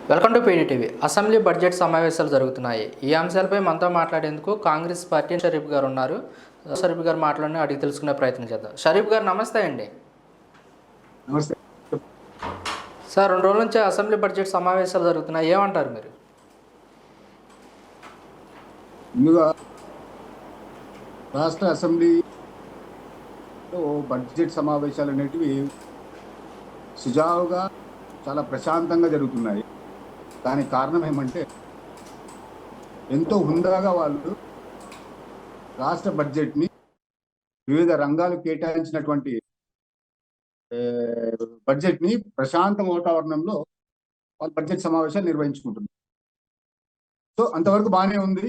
Welcome to PDTV. Assembly budget సమావేశాలు జరుగుతున్నాయి. ఈ అంశాలపై మనతో మాట్లాడేందుకు కాంగ్రెస్ పార్టీ షరీఫ్ గారు ఉన్నారు. షరీఫ్ గారు మాట్లాడిన అడిగి తెలుసుకునే ప్రయత్నం చేద్దాం. షరీఫ్ గారు నమస్తే అండి. నమస్తే సార్, 2 రోజుల నుంచి అసెంబ్లీ బడ్జెట్ సమావేశాలు జరుగుతున్నాయి, ఏమంటారు మీరు? ముందుగా రాష్ట్ర అసెంబ్లీలో బడ్జెట్ సమావేశాలు అనేటివి సుజావుగా చాలా ప్రశాంతంగా జరుగుతున్నాయి. దానికి కారణం ఏమంటే ఎంతో హుందాగా వాళ్ళు రాష్ట్ర బడ్జెట్ని వివిధ రంగాలు కేటాయించినటువంటి బడ్జెట్ని ప్రశాంత వాతావరణంలో వాళ్ళు బడ్జెట్ సమావేశాలు నిర్వహించుకుంటున్నారు. సో అంతవరకు బాగానే ఉంది.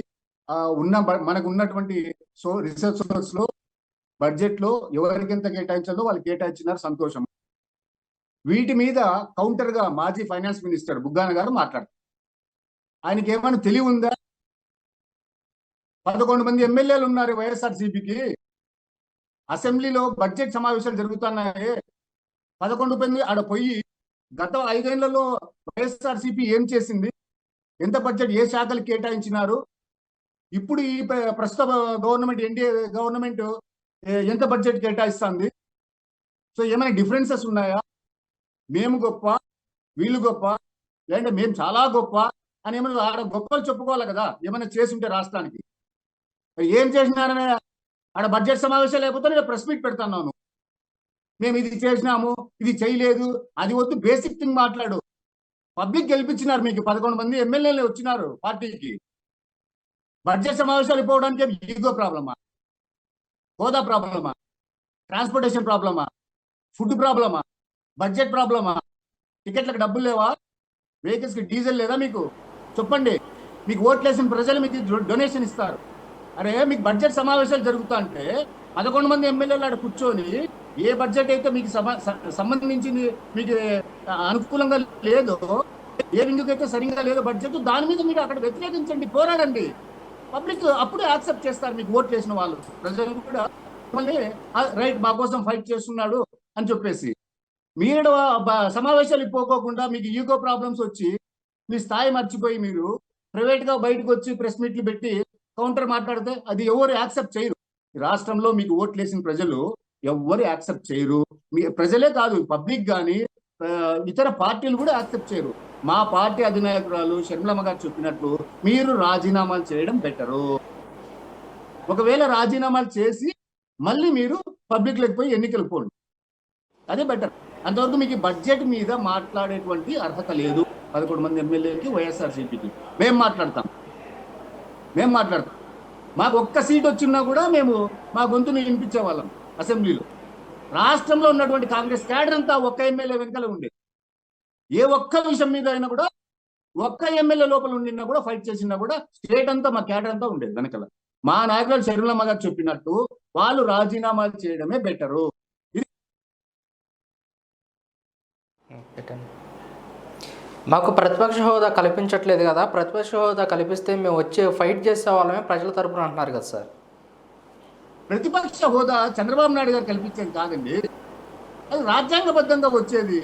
మనకు ఉన్నటువంటి రిసర్చ్ సోర్స్ లో బడ్జెట్ లో ఎవరికి ఎంత కేటాయించాలో వాళ్ళు కేటాయించినారు, సంతోషం. వీటి మీద కౌంటర్ గా మాజీ ఫైనాన్స్ మినిస్టర్ బుగ్గాన గారు మాట్లాడతారు. ఆయనకి ఏమైనా తెలివి ఉందా? 11 మంది ఎమ్మెల్యేలు ఉన్నారు వైఎస్ఆర్సీపీకి. అసెంబ్లీలో బడ్జెట్ సమావేశాలు జరుగుతున్నాయి. 11 మంది ఆడ పోయి గత 5 ఏళ్లలో వైఎస్ఆర్సీపీ ఏం చేసింది, ఎంత బడ్జెట్ ఏ శాఖలు కేటాయించినారు, ఇప్పుడు ఈ ప్రస్తుత గవర్నమెంట్ ఎన్డీఏ గవర్నమెంట్ ఎంత బడ్జెట్ కేటాయిస్తుంది, సో ఏమైనా డిఫరెన్సెస్ ఉన్నాయా, మేము గొప్ప వీళ్ళు గొప్ప, లేదంటే మేము చాలా గొప్ప అని ఏమైనా ఆడ గొప్పలు చెప్పుకోవాలి కదా, ఏమైనా చేసి ఉంటే రాష్ట్రానికి. ఏం చేసినారనే ఆడ బడ్జెట్ సమావేశాలు లేకపోతే నేను ప్రెస్ మీట్ పెడతాను. మేము ఇది చేసినాము, ఇది చేయలేదు, అది వద్దు, బేసిక్ థింగ్ మాట్లాడు. పబ్లిక్ గెలిపించినారు, మీకు 11 మంది ఎమ్మెల్యేలు వచ్చినారు పార్టీకి. బడ్జెట్ సమావేశాలు పోవడానికి ఈగో ప్రాబ్లమా, హోదా ప్రాబ్లమా, ట్రాన్స్పోర్టేషన్ ప్రాబ్లమా, ఫుడ్ ప్రాబ్లమా, బడ్జెట్ ప్రాబ్లమా, టికెట్లకు డబ్బులు లేవా, వెహికల్స్కి డీజిల్ లేదా? మీకు చెప్పండి. మీకు ఓట్లేసిన ప్రజలు మీకు డొనేషన్ ఇస్తారు. అరే మీకు బడ్జెట్ సమావేశాలు జరుగుతా అంటే 11 మంది ఎమ్మెల్యేలు అక్కడ కూర్చొని ఏ బడ్జెట్ అయితే మీకు సంబంధించింది మీకు అనుకూలంగా లేదో, ఏ విందుకు అయితే సరిగ్గా లేదో బడ్జెట్, దాని మీద మీరు అక్కడ వ్యతిరేకించండి, పోరాడండి. పబ్లిక్ అప్పుడే యాక్సెప్ట్ చేస్తారు మీకు ఓట్లు వేసిన వాళ్ళు. ప్రజలు కూడా మళ్ళీ రైట్, మా కోసం ఫైట్ చేస్తున్నాడు అని చెప్పేసి. మీరు సమావేశాలు పోకోకుండా మీకు ఈగో ప్రాబ్లమ్స్ వచ్చి మీ స్థాయి మర్చిపోయి మీరు ప్రైవేట్గా బయటకు వచ్చి ప్రెస్ మీట్లు పెట్టి కౌంటర్ మాట్లాడితే అది ఎవరు యాక్సెప్ట్ చేయరు. రాష్ట్రంలో మీకు ఓట్లు వేసిన ప్రజలు ఎవరు యాక్సెప్ట్ చేయరు. మీ ప్రజలే కాదు, పబ్లిక్ కానీ ఇతర పార్టీలు కూడా యాక్సెప్ట్ చేయరు. మా పార్టీ అధినాయకురాలు షర్మిలమ్మ గారు చెప్పినట్లు మీరు రాజీనామాలు చేయడం బెటరు. ఒకవేళ రాజీనామాలు చేసి మళ్ళీ మీరు పబ్లిక్లోకి పోయి ఎన్నికలు పోండి, అదే బెటర్. అంతవరకు మీకు బడ్జెట్ మీద మాట్లాడేటువంటి అర్హత లేదు 11 మంది ఎమ్మెల్యేకి, వైఎస్ఆర్సీపీకి. మేము మాట్లాడతాం. మాకు ఒక్క సీట్ వచ్చినా కూడా మేము మా గొంతుని వినిపించే వాళ్ళం అసెంబ్లీలో. రాష్ట్రంలో ఉన్నటువంటి కాంగ్రెస్ క్యాడర్ అంతా ఒక్క ఎమ్మెల్యే వెనకాల ఉండేది. ఏ ఒక్క విషయం మీద అయినా కూడా ఒక్క ఎమ్మెల్యే లోపల ఉండినా కూడా, ఫైట్ చేసినా కూడా స్టేట్ అంతా మా క్యాడర్ అంతా ఉండేది వెనకాల. మా నాయకులు షర్మిలమ్మ గారు చెప్పినట్టు వాళ్ళు రాజీనామాలు చేయడమే బెటరు. మాకు ప్రతిపక్ష హోదా కల్పించట్లేదు కదా, ప్రతిపక్ష హోదా కల్పిస్తే మేము వచ్చి ఫైట్ చేసే వాళ్ళమే ప్రజల తరపున అంటున్నారు కదా సార్. ప్రతిపక్ష హోదా చంద్రబాబు నాయుడు గారు కల్పించేది కాదండి, అది రాజ్యాంగబద్ధంగా వచ్చేది.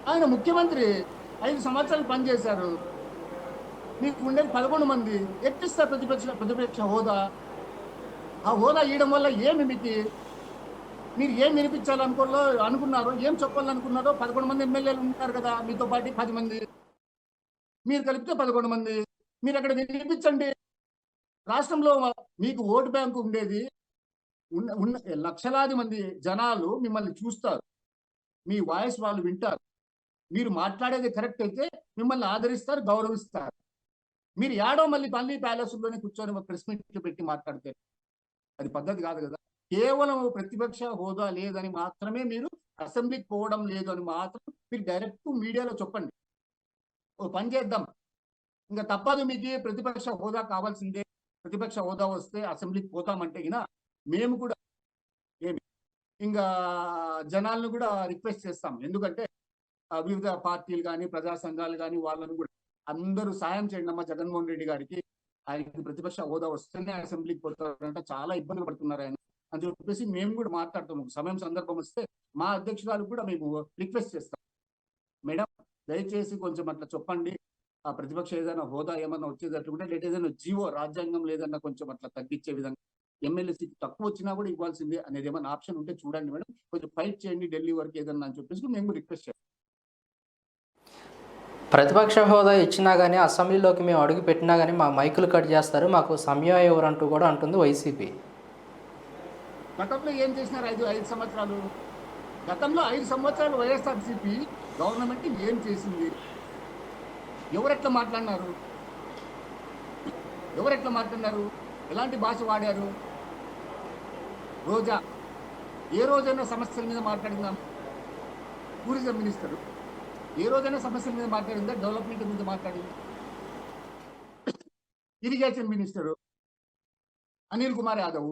ఆయన ముఖ్యమంత్రి 5 సంవత్సరాలు పనిచేశారు. మీకు ఉండేది 11 మంది, ఎట్టిస్తారు ప్రతిపక్ష హోదా? ఆ హోదా ఇవ్వడం వల్ల ఏమి మీరు ఏం అనుకున్నారో, ఏం చెప్పాలనుకున్నారో? 11 మంది ఎమ్మెల్యేలు ఉంటారు కదా, మీతో పాటు 10 మంది, మీరు కలిపితే 11 మంది. మీరు అక్కడ వినిపించండి. రాష్ట్రంలో మీకు ఓటు బ్యాంకు ఉండేది, లక్షలాది మంది జనాలు మిమ్మల్ని చూస్తారు, మీ వాయిస్ వాళ్ళు వింటారు. మీరు మాట్లాడేది కరెక్ట్ అయితే మిమ్మల్ని ఆదరిస్తారు, గౌరవిస్తారు. మీరు మళ్ళీ ప్యాలెస్లోనే కూర్చొని ప్రెస్ మీట్లు పెట్టి మాట్లాడితే అది పద్ధతి కాదు కదా. కేవలం ప్రతిపక్ష హోదా లేదని మాత్రమే మీరు అసెంబ్లీకి పోవడం లేదు అని మాత్రం మీరు డైరెక్ట్ మీడియాలో చెప్పండి. ఓ పని చేద్దాం, ఇంకా తప్పదు, మీకు ప్రతిపక్ష హోదా కావాల్సిందే, ప్రతిపక్ష హోదా వస్తే అసెంబ్లీకి పోతామంటే గినా మేము కూడా ఇంకా జనాలను కూడా రిక్వెస్ట్ చేస్తాం. ఎందుకంటే వివిధ పార్టీలు కానీ ప్రజా సంఘాలు కానీ వాళ్ళను కూడా అందరూ సాయం చేయండి అమ్మా జగన్మోహన్ రెడ్డి గారికి, ఆయనకి ప్రతిపక్ష హోదా వస్తేనే అసెంబ్లీకి పోతారంటే చాలా ఇబ్బందులు పడుతున్నారు ఆయన అని చెప్పేసి మేము కూడా మాట్లాడతాము. సమయం సందర్భం వస్తే మా అధ్యక్షురాలు కూడా మేము రిక్వెస్ట్ చేస్తాం, మేడం దయచేసి కొంచెం అట్లా చెప్పండి. ఆ ప్రతిపక్ష ఏదైనా హోదా ఏమన్నా వచ్చేటట్లుంటే లేదా ఏదైనా జీవో రాజ్యాంగం లేదన్నా కొంచెం అట్లా తగ్గించే విధంగా ఎమ్మెల్యే సీట్ తక్కువ వచ్చినా కూడా ఇవ్వాల్సిందే అనేది ఏమైనా ఆప్షన్ ఉంటే చూడండి మేడం. కొంచెం ఫైట్ చేయండి ఢిల్లీ వరకు ఏదన్నా అని చెప్పేసి మేము రిక్వెస్ట్ చేస్తాం. ప్రతిపక్ష హోదా ఇచ్చినా కానీ అసెంబ్లీలోకి మేము అడుగు పెట్టినా కానీ మా మైకులు కట్ చేస్తారు, మాకు సమయం ఎవరంటూ కూడా అంటుంది వైసీపీ. గతంలో ఏం చేసినారు 5 సంవత్సరాలు? గతంలో 5 సంవత్సరాలు వైఎస్ఆర్సీపీ గవర్నమెంట్ ఏం చేసింది? ఎవరెట్లా మాట్లాడినారు? ఎలాంటి భాష వాడారు? రోజా ఏ రోజైనా సమస్యల మీద మాట్లాడిందా? టూరిజం మినిస్టర్ ఏ రోజైనా సమస్యల మీద మాట్లాడిందా? డెవలప్మెంట్ మీద మాట్లాడిందా? ఇరిగేషన్ మినిస్టర్ అనిల్ కుమార్ యాదవ్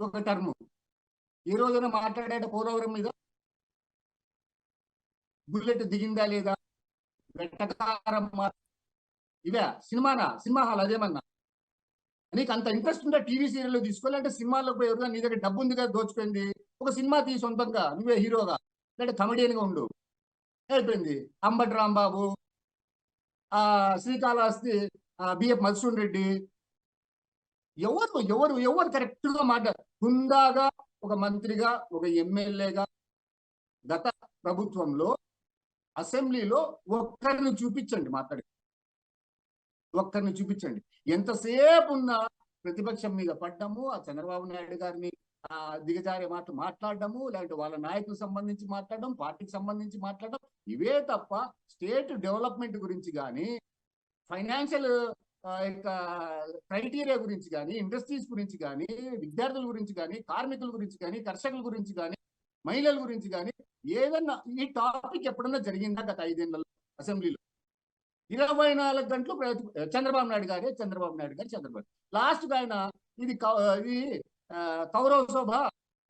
ఒక టర్మ్ ఏ రోజైనా మాట్లాడాడ పోలవరం మీద? బుల్లెట్ దిగిందా లేదా? వెటకారం ఇవే సినిమా హాల్ అదేమన్నా? నీకు అంత ఇంట్రెస్ట్ ఉంటే టీవీ సీరియల్ తీసుకోవాలంటే సినిమాలో పోయి ఎవరుగా నీ దగ్గర డబ్బు ఉంది కదా దోచుకుంది, ఒక సినిమా తీ సొంతంగా నువ్వే హీరోగా లేదంటే కమెడియన్ గా ఉండు. అయిపోయింది. అంబటి రాంబాబు, శ్రీకాళహస్తి బిఎఫ్ మధుసూన్ రెడ్డి, ఎవరు కరెక్ట్ గా హుందాగా ఒక మంత్రిగా ఒక ఎమ్మెల్యేగా గత ప్రభుత్వంలో అసెంబ్లీలో ఒక్కరిని చూపించండి. ఒక్కరిని చూపించండి. ఎంతసేపు ఉన్న ప్రతిపక్షం మీద పడ్డము, ఆ చంద్రబాబు నాయుడు గారిని దిగజారే మాటలు మాట్లాడడము, లేదంటే వాళ్ళ నాయకులకు సంబంధించి మాట్లాడడం, పార్టీకి సంబంధించి మాట్లాడడం, ఇవే తప్ప స్టేట్ డెవలప్మెంట్ గురించి కానీ, ఫైనాన్షియల్ క్రైటీరియా గురించి కానీ, ఇండస్ట్రీస్ గురించి కానీ, విద్యార్థుల గురించి కానీ, కార్మికుల గురించి కానీ, కర్షకుల గురించి కానీ, మహిళల గురించి కానీ ఏదన్నా ఈ టాపిక్ ఎప్పుడన్నా జరిగిందా గత 5 ఏళ్లలో అసెంబ్లీలో? 24 గంటలు చంద్రబాబు నాయుడు గారు లాస్ట్ ఆయన ఇది కౌరవ శోభ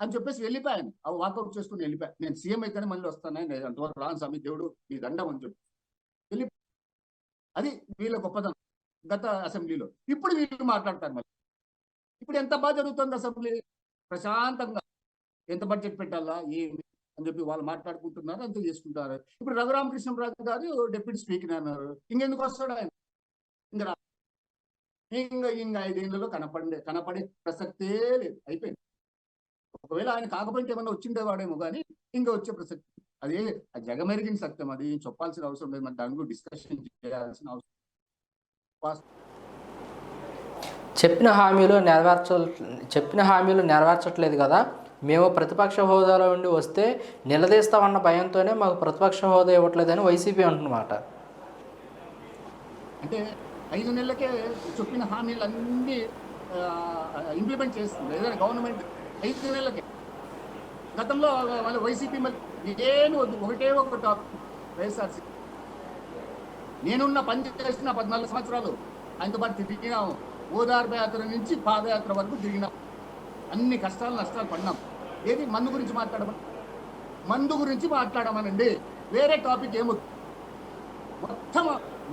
అని చెప్పేసి వెళ్ళిపోయాను. వాకౌట్ చేసుకుని వెళ్ళిపోయా. నేను సీఎం అయితేనే మళ్ళీ వస్తాను, అంతవరకు రాను స్వామి, దేవుడు నీ దండం అని చెప్పి వెళ్ళి. అది వీళ్ళ గొప్పదనం గత అసెంబ్లీలో. ఇప్పుడు వీళ్ళు మాట్లాడతారు. మళ్ళీ ఇప్పుడు ఎంత బాగా జరుగుతుంది అసెంబ్లీ, ప్రశాంతంగా ఎంత బడ్జెట్ పెట్టాలా ఏమి అని చెప్పి వాళ్ళు మాట్లాడుకుంటున్నారు, అంతే చేసుకుంటారు. ఇప్పుడు రఘురామకృష్ణరాజు గారు డిప్యూటీ స్పీకర్ అన్నారు. ఇంకెందుకు వస్తాడు ఆయన? ఇంకా 5 ఏళ్లలో కనపడే ప్రసక్తే లేదు. అయిపోయింది. ఒకవేళ ఆయన కాకపోతే ఏమన్నా వచ్చిండేవాడేమో కానీ ఇంకా వచ్చే ప్రసక్తి అదే జగమెరిగిన సత్యం. అది చెప్పాల్సిన అవసరం లేదు. మన దాని గురించి డిస్కషన్ చేయాల్సిన అవసరం. చెప్పిన హామీలు నెరవేర్చట్లేదు కదా, మేము ప్రతిపక్ష హోదాలో ఉండి వస్తే నిలదీస్తామన్న భయంతోనే మాకు ప్రతిపక్ష హోదా ఇవ్వట్లేదని వైసీపీ అంటున్నమాట. అంటే 5 నెలలకే చెప్పిన హామీలన్నీ ఇంప్లిమెంట్ చేస్తుంది ఏదైనా గవర్నమెంట్. 5 నెలలకే. గతంలో వాళ్ళ వైసీపీ మళ్ళీ ఏమి వద్దు, ఒకటే ఒక టాపిక్ వైఎస్ఆర్సీపీ. నేనున్న పని చేసిన 14 సంవత్సరాలు ఆయనతో పాటు తిరిగినాము. ఓదార్పు యాత్ర నుంచి పాదయాత్ర వరకు తిరిగినాం. అన్ని కష్టాలు నష్టాలు పడినాం. ఏది మందు గురించి మాట్లాడమనండి. వేరే టాపిక్ ఏమొద్దు. మొత్తం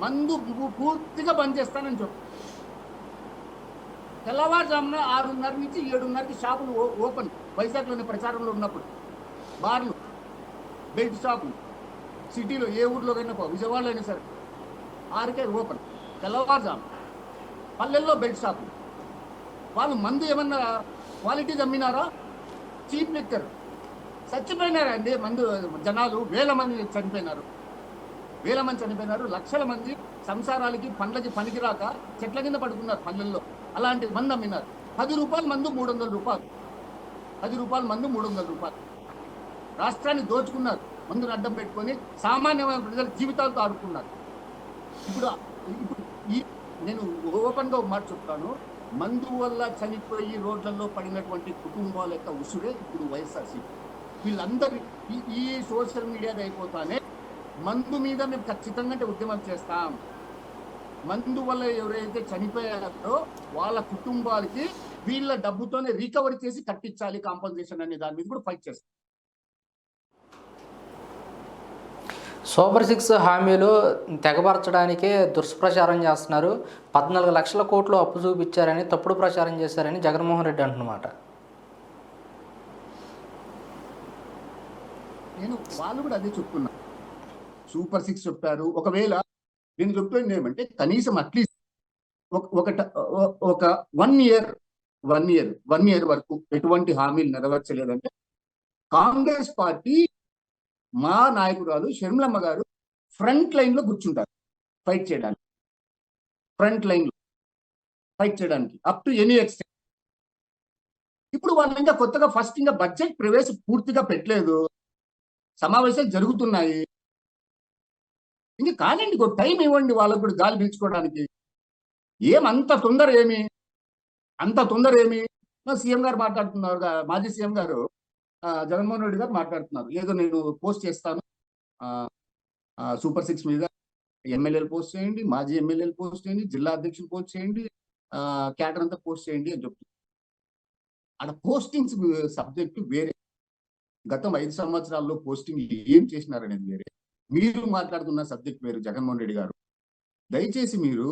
మందు పూర్తిగా బంద్ చేస్తానని చెప్పు. తెల్లవారుజామున 6:30 నుంచి 7:30కి షాపులు ఓపెన్. వైజాగ్లోని ప్రచారంలో ఉన్నప్పుడు బార్లు, బెల్ట్ షాపులు సిటీలో ఏ ఊర్లోకైనా విజయవాడలో అయినా సరే 6కే ఓపెన్. తెల్లవారుజాము పల్లెల్లో బెల్ట్ షాపులు. వాళ్ళు మందు ఏమన్నా క్వాలిటీ అమ్మినారా? Cheap liquor. చచ్చిపోయినారండి మందు జనాలు. వేల మంది చనిపోయినారు. లక్షల మంది సంసారాలకి పండ్లకి పనికిరాక చెట్ల కింద పడుకున్నారు పల్లెల్లో. అలాంటి మందు అమ్మినారు. 10 రూపాయల మందు 300 రూపాయలు. 10 రూపాయల మందు 300 రూపాయలు. రాష్ట్రాన్ని దోచుకున్నారు. మందును అడ్డం పెట్టుకొని సామాన్యమైన ప్రజల జీవితాలతో ఆడుకున్నారు. ఇప్పుడు నేను ఓపెన్గా ఒక మాట చెప్తాను. మందు వల్ల చనిపోయి రోడ్లలో పడినటువంటి కుటుంబాల యొక్క ఉసురే ఇప్పుడు వైఎస్ఆర్సీపీ. వీళ్ళందరూ ఈ సోషల్ మీడియాది అయిపోతానే మందు మీద మేము ఖచ్చితంగా ఉద్యమం చేస్తాం. మందు వల్ల ఎవరైతే చనిపోయారో వాళ్ళ కుటుంబాలకి వీళ్ళ డబ్బుతోనే రికవరీ చేసి కట్టించాలి కాంపన్సేషన్ అనే దాని మీద కూడా ఫైట్ చేస్తాం. సూపర్ 6 హామీలు తెగపరచడానికే దుష్ప్రచారం చేస్తున్నారు. 14 లక్షల కోట్లు అప్పు చూపించారని, తప్పుడు ప్రచారం చేశారని జగన్మోహన్ రెడ్డి అంటున్నమాట. వాళ్ళు కూడా అదే చెప్తున్నా. సూపర్ 6 చెప్పారు. ఒకవేళ నేను చెప్పింది ఏమంటే కనీసం అట్లీస్ట్ ఒక 1 ఇయర్ 1 ఇయర్ వరకు ఎటువంటి హామీలు నెరవేర్చలేదంటే కాంగ్రెస్ పార్టీ మా నాయకురాలు షర్మిలమ్మ గారు ఫ్రంట్ లైన్ లో కూర్చుంటారు ఫైట్ చేయడానికి, ఫ్రంట్ లైన్ లో ఫైట్ చేయడానికి అప్ టు ఎనీ ఎక్స్టెంట్. ఇప్పుడు వాళ్ళు ఇంకా కొత్తగా ఫస్ట్ ఇంకా బడ్జెట్ ప్రవేశం పూర్తిగా పెట్టలేదు, సమావేశాలు జరుగుతున్నాయి. ఇంకా కాదండి, ఒక టైం ఇవ్వండి వాళ్ళకు కూడా గాలి పీల్చుకోవడానికి. అంత తొందర ఏమి, అంత తొందర ఏమి? సీఎం గారు మాట్లాడుతున్నారు, మాజీ సీఎం గారు జగన్మోహన్ రెడ్డి గారు మాట్లాడుతున్నారు, ఏదో నేను పోస్ట్ చేస్తాను సూపర్ 6 మీద, ఎమ్మెల్యేలు పోస్ట్ చేయండి, మాజీ ఎమ్మెల్యేలు పోస్ట్ చేయండి, జిల్లా అధ్యక్షులు పోస్ట్ చేయండి, క్యాడర్ అంతా పోస్ట్ చేయండి అని చెప్తున్నారు. అక్కడ పోస్టింగ్స్ సబ్జెక్టు వేరే, గతం 5 సంవత్సరాల్లో పోస్టింగ్ ఏం చేసినారనేది వేరే, మీరు మాట్లాడుతున్న సబ్జెక్ట్ వేరు. జగన్మోహన్ రెడ్డి గారు దయచేసి మీరు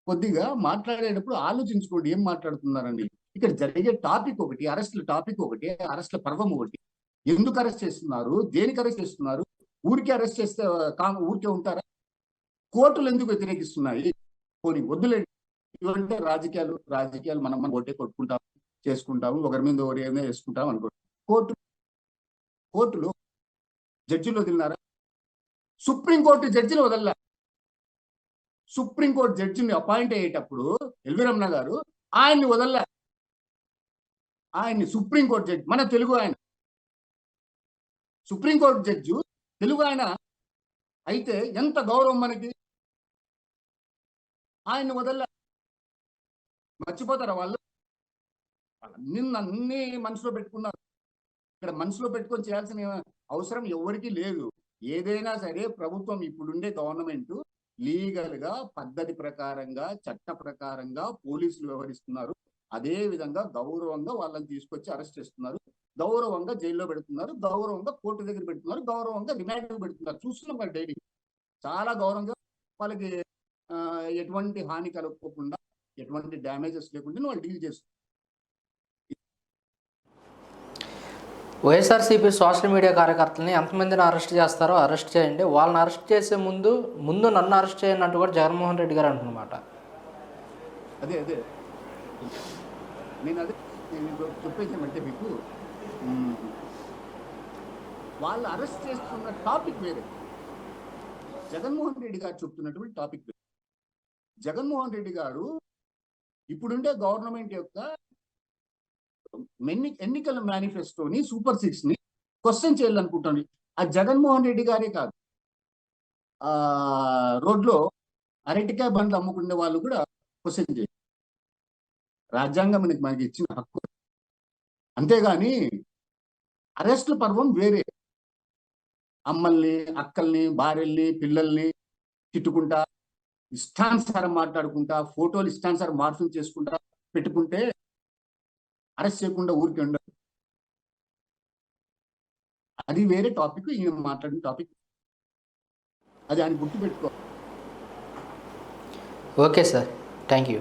కొద్దిగా మాట్లాడేటప్పుడు ఆలోచించుకోండి ఏం మాట్లాడుతున్నారండి. ఇక్కడ జరిగే టాపిక్ ఒకటి, అరెస్ట్ల టాపిక్ ఒకటి, అరెస్ట్ల పర్వం ఒకటి. ఎందుకు అరెస్ట్ చేస్తున్నారు, దేనికి అరెస్ట్ చేస్తున్నారు? ఊరికే అరెస్ట్ చేస్తే ఊరికే ఉంటారా? కోర్టులు ఎందుకు వ్యతిరేకిస్తున్నాయి? పోనీ వద్దులేండి, ఇవంటే రాజకీయాలు మనం ఒకటే కొట్టుకుంటాం, చేసుకుంటాము, ఒకరి మీద ఒకరు ఏమైనా వేసుకుంటాం అనుకో. కోర్టులు జడ్జిలు వదిలినారా? సుప్రీంకోర్టు జడ్జిలు వదలలా. సుప్రీంకోర్టు జడ్జిని అపాయింట్ అయ్యేటప్పుడు ఎల్వి రమణ గారు ఆయన్ని వదలలా. ఆయన్ని సుప్రీంకోర్టు జడ్జి, మన తెలుగు ఆయన సుప్రీంకోర్టు జడ్జి తెలుగు ఆయన అయితే ఎంత గౌరవం మనకి. ఆయన్ని వదలలా. మర్చిపోతారా వాళ్ళు? అన్ని మనసులో పెట్టుకున్నారు. ఇక్కడ మనసులో పెట్టుకొని చేయాల్సిన అవసరం ఎవరికి లేదు. ఏదైనా సరే ప్రభుత్వం, ఇప్పుడుండే గవర్నమెంట్ లీగల్ గా పద్ధతి ప్రకారంగా చట్ట ప్రకారంగా పోలీసులు వ్యవహరిస్తున్నారు. అదే విధంగా గౌరవంగా వాళ్ళని తీసుకొచ్చి అరెస్ట్ చేస్తున్నారు, గౌరవంగా జైల్లో పెడుతున్నారు, గౌరవంగా కోర్టు దగ్గర పెడుతున్నారు, గౌరవంగా రిమాండ్ పెడుతున్నారు. చూస్తున్నాం కదా డైలీ. చాలా గౌరవంగా వాళ్ళకి ఎటువంటి హాని కలగకుండా, ఎటువంటి డ్యామేజెస్ లేకుండా వాళ్ళు డీల్ చేస్తున్నారు. వైఎస్ఆర్సీపీ సోషల్ మీడియా కార్యకర్తలని ఎంతమందిని అరెస్ట్ చేస్తారో అరెస్ట్ చేయండి, వాళ్ళని అరెస్ట్ చేసే ముందు నన్ను అరెస్ట్ చేయండి అంటూ కూడా జగన్మోహన్ రెడ్డి గారు అంటున్నమాట. అదే నేను చెప్పేది ఏమంటే మీకు, వాళ్ళు అరెస్ట్ చేస్తున్న టాపిక్ వేరే, జగన్మోహన్ రెడ్డి గారు చెప్తున్నటువంటి టాపిక్ వేరే. జగన్మోహన్ రెడ్డి గారు ఇప్పుడుండే గవర్నమెంట్ యొక్క ఎన్నికల మేనిఫెస్టోని సూపర్ 6 ని క్వశ్చన్ చేయాలనుకుంటాను. ఆ జగన్మోహన్ రెడ్డి గారే కాదు, రోడ్లో అరటికాయ బండ్లు అమ్ముకునే వాళ్ళు కూడా క్వశ్చన్ చేయాలి. రాజ్యాంగం మనకి ఇచ్చిన హక్కు. అంతేగాని అరెస్ట్ల పర్వం వేరే. అమ్మల్ని, అక్కల్ని, భార్యల్ని, పిల్లల్ని తిట్టుకుంటా, ఇష్టానుసారం మాట్లాడుకుంటా, ఫోటోలు ఇష్టానుసారం మార్ఫింగ్ చేసుకుంటా పెట్టుకుంటే అరెస్ట్ చేయకుండా ఊరికి ఉండదు. అది వేరే టాపిక్, ఈయన మాట్లాడిన టాపిక్. అది ఆయన గుర్తుపెట్టుకో. Okay sir, thank you.